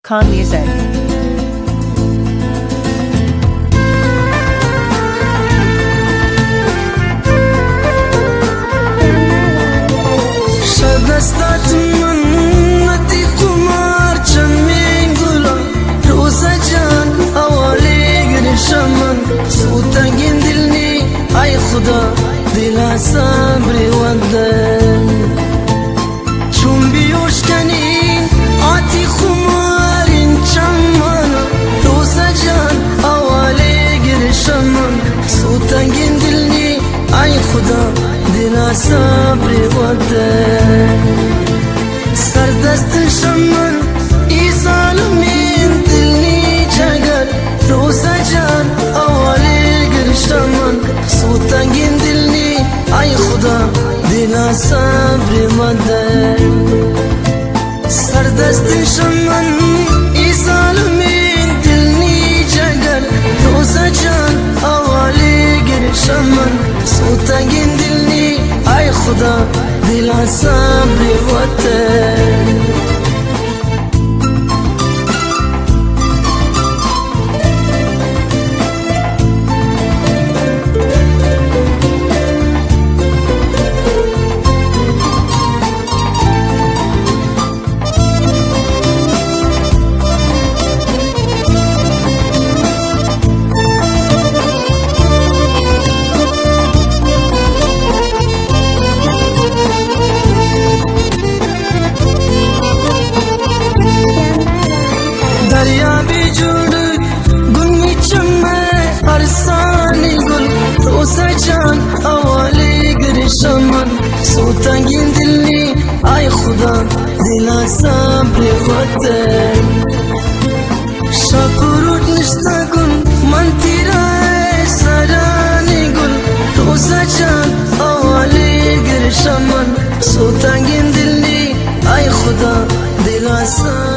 Con Music. شدستات منتی قمار چمین گلا روز جان اوالی گرشمن سوتنگین دلنی ای خدا دل صبری ودن چون بیوش کنین آتی خمارین چمن روز جان اوالی گرشمن سوتنگین دلنی ای خدا دل صبری ودن سردست شمن ای ظالمین دلنی جگر روز جان اوالی گرشمن سوتنگین دلنی ای خدا دل صبری ودن سردست شمن ای ظالمین دلنی جگر روز جان اوالی گرشمن سوتنگین دلنی ای خدا دل صبری ودن دریا بی جوڑ گنی چمه ارسانی گل روز جان اوالی گرشمن سوتنگین دلنی ای خدا دل صبری ودن شکرود نشتا گل من تیرای سرانی گل روز جان اوالی گرشمن سوتنگین دلنی ای خدا دل صبری